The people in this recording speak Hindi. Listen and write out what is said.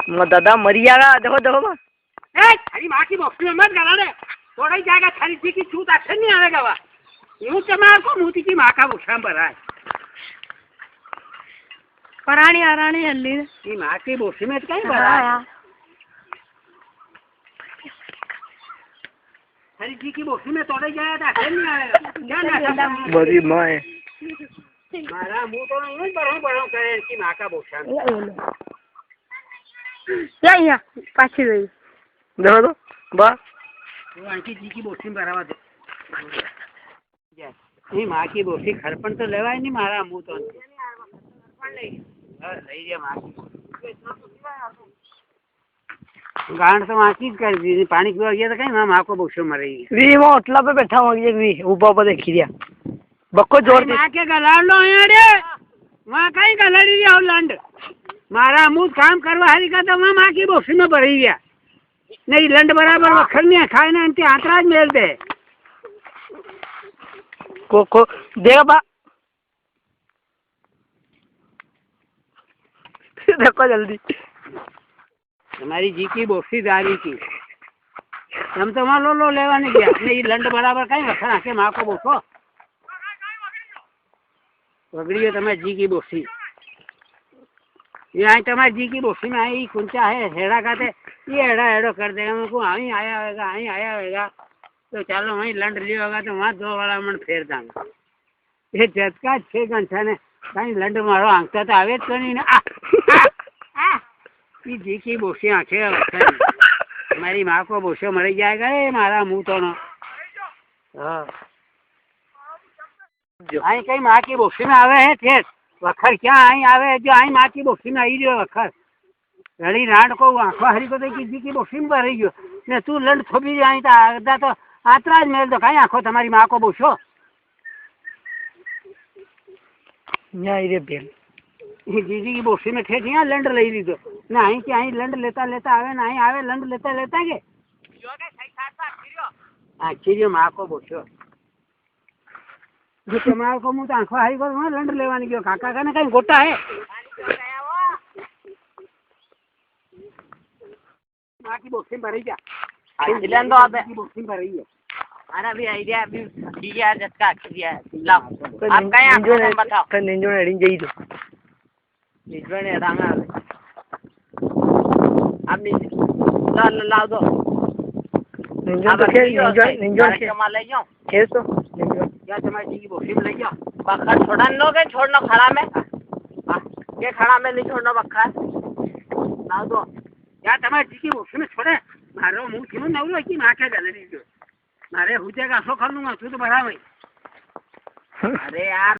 दादा मरियागा देखो देखो बा ए थारी माँ की बॉक्स में मत गला रे थोड़ा ही जाएगा थारी जी की छूत अच्छे नहीं आएगा वा यूं चमार को मोती की माँ का बॉक्स में भरा है परानी आरानी हल्ली ये माँ की बॉक्स में कहीं भरा है थारी जी की बॉक्स में थोड़ा ही जाएगा अच्छे नहीं आएगा क्या ना बड़ी माँ है मारा मुंह तो नहीं बड़ा करे इसकी माँ का बॉक्स में या पाछी गई देखो तो बा वो आंटी जी की बोसी में भरावा दे नहीं माँ की बोसी खरपन तो लेवा ही नहीं मारा मुंह तो नहीं दिया माँ की गांड तो माँ की कर दी पानी पीवा गया तो कहीं माँ को बोसो मरेगी वी वो होटला पे बैठा हुआ ये वी ऊपर ऊपर देखी दिया बक्को जोर दे माँ के गलाड़ लो यहाँ रे वहाँ कहीं गलाड़ी दिया और लंड मारा मुंह काम करवा हरी का तो वहाँ माँ की बोसी में भरी गया नहीं लंड बराबर वखर नहीं खाए ना इनके आतराज मेल दे को देगा बा देखो जल्दी हमारी जी की बोसी दारी की हम तो वहाँ लो लेवा नहीं गया नहीं लंड बराबर कहीं वखर आके माँ को बोसो पकड़ी हो तुम्हारी जी की बोसी यहाँ तुम्हारी जी की बोसी में आई कुंचा है हेड़ा खाते ये हेड़ा कर देगा उनको वहीं आया होगा तो चलो वहीं लंड लिया होगा तो वहाँ 2 वाला मन फेर दांगा ये झटका 6 घंटा ने कहीं लंड मारो आंखता तो आवे तो नहीं ना ये जी की बोसी आंखें हमारी माँ को बोसो मर जाएगा ये मारा मुँह तो ना हाँ आई कहीं माँ की बोसी में आवे है ठेठ वखर क्या आई आवे जो आई माँ की बोसी में आई रही वखर रड़ी राड को आंखों हरी को तो किसी की बोसी में भरी गयो ने तू लंड थोपी आई तो आधा तो आतराज मेल तो कहीं आंखों तुम्हारी माँ को बोसो यहाँ रे बेल दीदी की बोसी में ठेठ यहाँ लंड ले ली तो ना आई कि आई लंड लेता आवे ना आई आवे लंड लेता के हाँ चिड़ियो माँ को बोसो जो तुम्हारे को मुँह तो आंखों हरी को वहाँ लंड लेवा नहीं गयो काका का ना कहीं गोटा है माँ की बोसी में भरी क्या तो आप की बोसी में भरी है आना भी आइडिया अभी दिया झटका दिया लाओ आप कहीं आपको बताओ कर निंजो ने रिंग जाई दो निंजो ने रंगा आप निंजो लाओ दो निंजो तो खेल निंजो कमा ले जाओ खेल तो निंजो क्या तुम्हारी जी की बोसी में ले जाओ बक्खर छोड़ा लोगे छोड़ना खड़ा में ये खड़ा में नहीं छोड़ना बक्खर लाओ दो क्या तुम्हारी जी की बोसी में छोड़े मारो मुँह थी नवरो की माँ क्या गलती जो मारे हो जाएगा सो कर लूंगा तू तो बड़ा भाई अरे यार